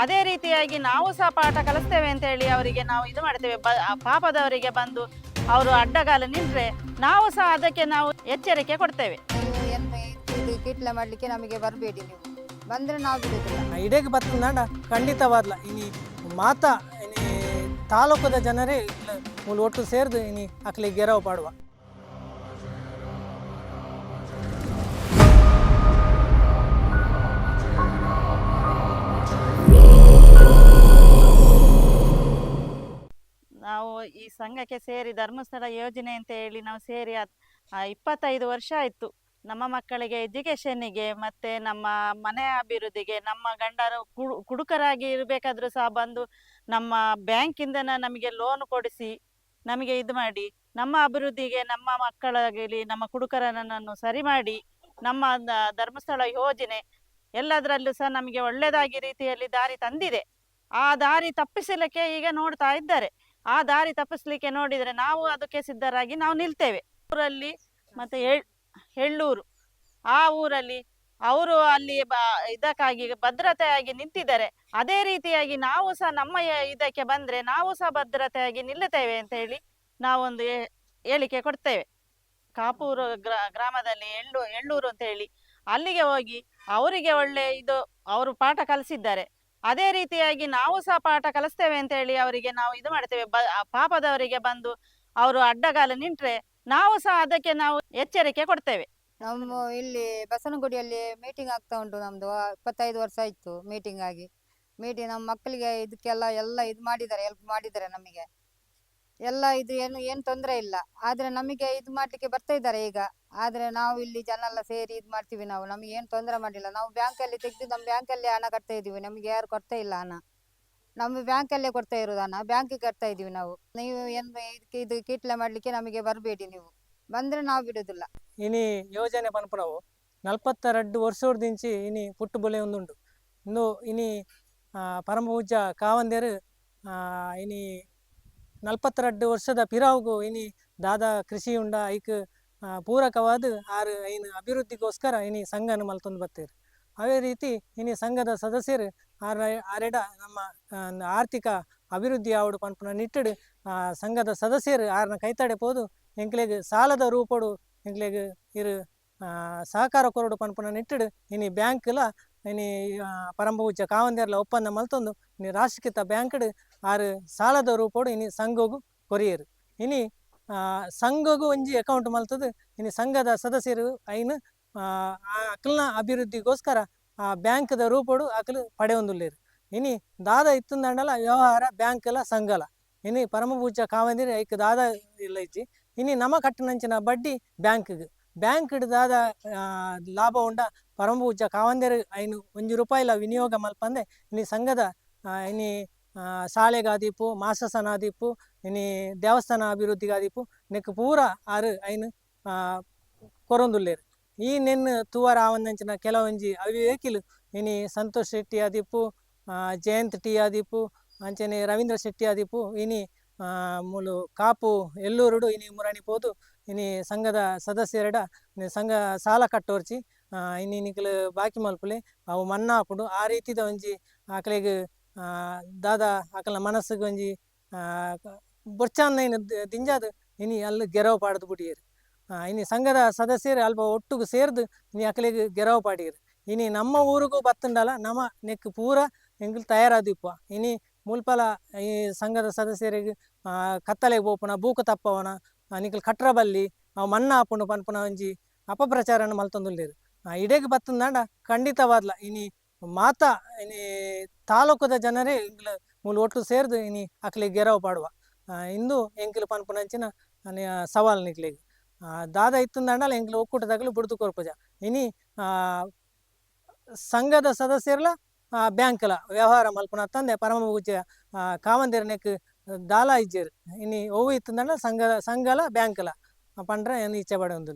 ಅದೇ ರೀತಿಯಾಗಿ ನಾವು ಸಹ ಪಾಠ ಕಲಿಸ್ತೇವೆ ಅಂತ ಹೇಳಿ ಅವರಿಗೆ ನಾವು ಇದು ಮಾಡ್ತೇವೆ. ಪಾಪದವರಿಗೆ ಬಂದು ಅವರು ಅಡ್ಡಗಾಲು ನಿಂತರೆ ನಾವು ಸಹ ಅದಕ್ಕೆ ನಾವು ಎಚ್ಚರಿಕೆ ಕೊಡ್ತೇವೆ. ನೀವು ಏನು ಇದು ಕಿಟ್ಲೆ ಮಾಡಲಿಕ್ಕೆ ನಮಗೆ ಬರಬೇಡಿ, ನೀವು ಬಂದರೆ ನಾವು ಬಿಡುವುದಿಲ್ಲ. ಇಡೆಗೆ ಬತ್ತಂದಾಂಡ ಖಂಡಿತವಾದ್ಲ ಇನಿ ಮಾತ ಇನಿ ತಾಲೂಕದ ಜನರೇ ಮೂಲ ಒಟ್ಟು ಸೇರ್ದು ಇನಿ ಅಕ್ಲಿ ಗೆರವು ಪಾಡುವ. ನಾವು ಈ ಸಂಘಕ್ಕೆ ಸೇರಿ ಧರ್ಮಸ್ಥಳ ಯೋಜನೆ ಅಂತ ಹೇಳಿ ನಾವು ಸೇರಿ 25 ವರ್ಷ ಆಯಿತು. ನಮ್ಮ ಮಕ್ಕಳಿಗೆ ಎಜುಕೇಷನ್ನಿಗೆ ಮತ್ತು ನಮ್ಮ ಮನೆ ಅಭಿವೃದ್ಧಿಗೆ, ನಮ್ಮ ಗಂಡರು ಕುಡುಕರಾಗಿ ಇರಬೇಕಾದ್ರೂ ಸಹ ಬಂದು ನಮ್ಮ ಬ್ಯಾಂಕಿಂದನೇ ನಮಗೆ ಲೋನ್ ಕೊಡಿಸಿ ನಮಗೆ ಇದು ಮಾಡಿ ನಮ್ಮ ಅಭಿವೃದ್ಧಿಗೆ, ನಮ್ಮ ಮಕ್ಕಳಾಗಲಿ ನಮ್ಮ ಕುಡುಕರನನ್ನು ಸರಿ ಮಾಡಿ ನಮ್ಮ ಧರ್ಮಸ್ಥಳ ಯೋಜನೆ ಎಲ್ಲದರಲ್ಲೂ ಸಹ ನಮಗೆ ಒಳ್ಳೆಯದಾಗಿ ರೀತಿಯಲ್ಲಿ ದಾರಿ ತಂದಿದೆ. ಆ ದಾರಿ ತಪ್ಪಿಸಲಿಕ್ಕೆ ಈಗ ನೋಡ್ತಾ ಇದ್ದಾರೆ. ಆ ದಾರಿ ತಪ್ಪಿಸ್ಲಿಕ್ಕೆ ನೋಡಿದರೆ ನಾವು ಅದಕ್ಕೆ ಸಿದ್ಧರಾಗಿ ನಾವು ನಿಲ್ತೇವೆ. ಊರಲ್ಲಿ ಮತ್ತು ಹೆಳ್ಳೂರು ಆ ಊರಲ್ಲಿ ಅವರು ಅಲ್ಲಿ ಇದಕ್ಕಾಗಿ ಭದ್ರತೆಯಾಗಿ ನಿಂತಿದ್ದಾರೆ. ಅದೇ ರೀತಿಯಾಗಿ ನಾವು ಸಹ ನಮ್ಮ ಇದಕ್ಕೆ ಬಂದರೆ ನಾವು ಸಹ ಭದ್ರತೆಯಾಗಿ ನಿಲ್ಲುತ್ತೇವೆ ಅಂತ ಹೇಳಿ ನಾವೊಂದು ಹೇಳಿಕೆ ಕೊಡ್ತೇವೆ. ಕಾಪೂರು ಗ್ರಾಮದಲ್ಲಿ ಎಳ್ಳೂರು ಅಂತ ಹೇಳಿ ಅಲ್ಲಿಗೆ ಹೋಗಿ ಅವರಿಗೆ ಒಳ್ಳೆ ಇದು ಅವರು ಪಾಠ ಕಲಿಸಿದ್ದಾರೆ. ಅದೇ ರೀತಿಯಾಗಿ ನಾವು ಸಹ ಪಾಠ ಕಲಿಸ್ತೇವೆ ಅಂತ ಹೇಳಿ ಅವರಿಗೆ ನಾವು ಇದು ಮಾಡ್ತೇವೆ. ಪಾಪದವರಿಗೆ ಬಂದು ಅವರು ಅಡ್ಡಗಾಲು ನಿಂತರೆ ನಾವು ಸಹ ಅದಕ್ಕೆ ನಾವು ಎಚ್ಚರಿಕೆ ಕೊಡ್ತೇವೆ. ನಮ್ಮ ಇಲ್ಲಿ ಬಸವನಗುಡಿಯಲ್ಲಿ ಮೀಟಿಂಗ್ ಆಗ್ತಾ ಉಂಟು. ನಮ್ಮದು 25 ವರ್ಷ ಆಯಿತು ಮೀಟಿಂಗ್ ಆಗಿ. ನಮ್ಮ ಮಕ್ಕಳಿಗೆ ಇದಕ್ಕೆಲ್ಲ ಇದು ಮಾಡಿದ್ದಾರೆ, ಹೆಲ್ಪ್ ಮಾಡಿದ್ದಾರೆ ನಮಗೆ ಎಲ್ಲ. ಇದು ಏನು ತೊಂದರೆ ಇಲ್ಲ. ಆದರೆ ನಮಗೆ ಇದು ಮಾಡಲಿಕ್ಕೆ ಬರ್ತಾ ಇದ್ದಾರೆ ಈಗ. ಆದರೆ ನಾವು ಇಲ್ಲಿ ಜನ ಎಲ್ಲ ಸೇರಿ ಇದು ಮಾಡ್ತೀವಿ. ನಮಗೆ ಏನು ತೊಂದರೆ ಮಾಡಿಲ್ಲ. ನಾವು ಬ್ಯಾಂಕಲ್ಲಿ ತೆಗೆದು ನಮ್ಮ ಬ್ಯಾಂಕಲ್ಲೇ ಹಣ ಕಟ್ತಾ ಇದ್ದೀವಿ. ನಮಗೆ ಯಾರು ಕೊಡ್ತಾ ಇಲ್ಲ ಹಣ. ನಮ್ಮ ಬ್ಯಾಂಕಲ್ಲೇ ಕೊಡ್ತಾ ಇರೋದು ಹಣ, ಬ್ಯಾಂಕಿಗೆ ಕಟ್ತಾ ಇದ್ದೀವಿ ನಾವು. ನೀವು ಏನು ಇದು ಕಿಟ್ಲೆ ಮಾಡಲಿಕ್ಕೆ ನಮಗೆ ಬರಬೇಡಿ, ನೀವು ಬಂದರೆ ನಾವು ಬಿಡೋದಿಲ್ಲ. ಇನಿ ಯೋಜನೆ ಪನ್ಪುರವು 42 ವರ್ಷದಿಂಚಿ ಇನಿ ಪುಟ್ಟು ಬೊಲೆ ಒಂದುಂಡು. ಇಂದು ಇನಿ ಪರಮ ಪೂಜ್ಯ ಕಾವಂದೇರು ಇನಿ 42 ವರ್ಷದ ಪಿರಾವುಗು ಇನಿ ದಾದ ಕೃಷಿ ಉಂಡ ಐಕ್ ಪೂರಕವಾದ ಆರು ಐನು ಅಭಿವೃದ್ಧಿಗೋಸ್ಕರ ಇನಿ ಸಂಘನ ಮಲ್ತೊಂದು ಬರ್ತೇರು. ಅದೇ ರೀತಿ ಇನಿ ಸಂಘದ ಸದಸ್ಯರು ಆರೆಡ ನಮ್ಮ ಆರ್ಥಿಕ ಅಭಿವೃದ್ಧಿ ಆವಡು ಪನ್ಪುನ ನಿಟ್ಟಡು ಸಂಘದ ಸದಸ್ಯರು ಆರನ ಕೈತಡೆ ಪೋದು ಎಂಕ್ಲೆಗ್ ಸಾಲದ ರೂಪಡು ಎಂಕ್ಲೆಗ್ ಇರು ಸಹಕಾರ ಕೊರಡು ಪನ್ಪುನ ನಿಟ್ಟಡು ಇನಿ ಬ್ಯಾಂಕ್ಲ ಇನಿ ಪರಮ ಪೂಜ್ಯ ಕಾವಂದೇರ್ಲ ಒಪ್ಪಂದ ಮಲ್ತೊಂದು ಇನಿ ರಾಷ್ಟ್ರೀಕೃತ ಬ್ಯಾಂಕ್ಡ್ ಆರು ಸಾಲದ ರೂಪಡು ಇನಿ ಸಂಘಗೂ ಕೊರಿಯರು. ಇನಿ ಸಂಘಗೂ ಒಂಜಿ ಅಕೌಂಟ್ ಮಲ್ತದು ಇನಿ ಸಂಘದ ಸದಸ್ಯರು ಐನು ಅಕಲ್ನ ಅಭಿವೃದ್ಧಿಗೋಸ್ಕರ ಬ್ಯಾಂಕ್ದ ರೂಪಡು ಅಕಲು ಪಡೆಯೊಂದುಲ್ಲೇರು. ಇನಿ ದಾದ ಇತ್ತುಂದಂಡಲ ವ್ಯವಹಾರ ಬ್ಯಾಂಕ್ಲ ಸಂಘಲ ಇನಿ ಪರಮ ಪೂಜ್ಯ ಕಾವಂದಿರಿ ಐಕ್ ದಾದ ಇಲ್ಲ ಇಜ್ಜಿ. ಇನಿ ನಮ ಕಟ್ಟನಂಚಿನ ಬಡ್ಡಿ ಬ್ಯಾಂಕ್ಡ್ ದಾದ ಲಾಭ ಉಂಡ ಪರಮ ಪೂಜ್ಯ ಕಾವಂದೇರು ಐನು ₹1 ವಿನಿಯೋಗ ಮಲ್ಪಂದೆ ಇನಿ ಸಂಘದ ಇನಿ ಶಾಲೆಗಾದೀಪು, ಮಾಸಸನಾದೀಪು, ಇನಿ ದೇವಸ್ಥಾನ ಅಭಿವೃದ್ಧಿಗಾದೀಪು ನೆಕ್ ಪೂರ ಆರು ಐನು ಕೊರೊಂದುಲ್ಲೇರು. ಈ ನೆನ್ನು ತೂವರ ಆವಂದಂಚಿನ ಕೆಲವೊಂಜಿ ಅವಿವೇಕಿಲು ಇನಿ ಸಂತೋಷ್ ಶೆಟ್ಟಿ ಆದೀಪು, ಜಯಂತ್ ಟಿ ಆದೀಪು, ಅಂಚನೆ ರವೀಂದ್ರ ಶೆಟ್ಟಿ ಆದೀಪು ಇನಿ ಮೂಲು ಕಾಪು ಎಳ್ಳೂರುಡು ಇನಿ ಮುರಣಿ ಪೋದು ಇನಿ ಸಂಘದ ಸದಸ್ಯರಡ ಸಂಘ ಸಾಲ ಕಟ್ಟೋರ್ಚಿ ಇನಿ ನಿಕಲು ಬಾಕಿ ಮಲ್ಪುಲೆ ಅವು ಮನ್ನಾ ಆಪುಂಡು. ಆ ರೀತಿದ ಒಂಜಿ ಆಕಲೆಗ್ ದಾದ ಆಕಲ್ನ ಮನಸ್ಸಿಗೆ ಒಂಜಿ ಬೊರ್ಚಾಂದೈನ ದಿಂಜಾದು ಇನಿ ಅಲ್ಲಿ ಗೆರವು ಪಾಡ್ದು ಬಿಟ್ಟಿಯರು. ಇನಿ ಸಂಘದ ಸದಸ್ಯರು ಅಲ್ಪ ಒಟ್ಟುಗು ಸೇರ್ದು ಇನಿ ಅಕಲೆಗ್ ಗೆರವು ಪಾಡಿಯರು. ಇನಿ ನಮ್ಮ ಊರಿಗೂ ಬತ್ತುಂಡಲ ನಮ ನೆಕ್ ಪೂರ ಎಂಗ್ಲು ತಯಾರಾದಿಪ್ಪ. ಇನಿ ಮುಲ್ಪಲ ಈ ಸಂಘದ ಸದಸ್ಯರಿಗೆ ಕತ್ತಲೆಗೆ ಬೋಪುನ ಬೂಕು ತಪ್ಪವನ ನಿಕಲ್ ಕಟ್ರ ಬಲ್ಲಿ ಅವು ಮನ್ನಾ ಆಪುಂಡು ಪನ್ಪುನ ಒಂಜಿ ಅಪಪ್ರಚಾರನ ಮಲ್ತೊಂದುಲ್ಲೇರು. ಇಡೆಗೆ ಬತ್ತಂದಾಂಡ ಖಂಡಿತವಾದ್ಲ ಇನಿ ಮಾತ ಇನಿ ತಾಲೂಕದ ಜನರೇ ಮೂಲು ಒಟ್ಟು ಸೇರ್ದು ಇನಿ ಅಕ್ಲಿಗೆ ಗೆರವು ಪಾಡುವ. ಇಂದು ಎಂಕ್ಲು ಪನ್ಪುನಂಚಿನ ಸವಾಲ್ ನಿಕ್ಲೆಗ್ ದಾದ ಇತ್ತುಂದಂಡಲ ಎಂಕ್ಲು ಒಕ್ಕೂಟದಾಗಲು ಬುಡ್ದು ಕೊರ್ಪುಜ. ಇನಿ ಸಂಘದ ಸದಸ್ಯರ್ಲ ಬ್ಯಾಂಕ್ಲ ವ್ಯವಹಾರ ಮಲ್ಪುನ ತಂದೆ ಪರಮ ಪೂಜ್ಯ ಕಾವಂದೇರು ನೆಕ್ ದಾಲ ಇಜ್ಜೇರು. ಇನಿ ಓವು ಇತ್ತುಂದಂಡ ಸಂಘಲ ಬ್ಯಾಂಕ್ಲ ಪಂಡ್ರೆ ಇಚ್ಛೆ ಪಡೆ ಒಂದು.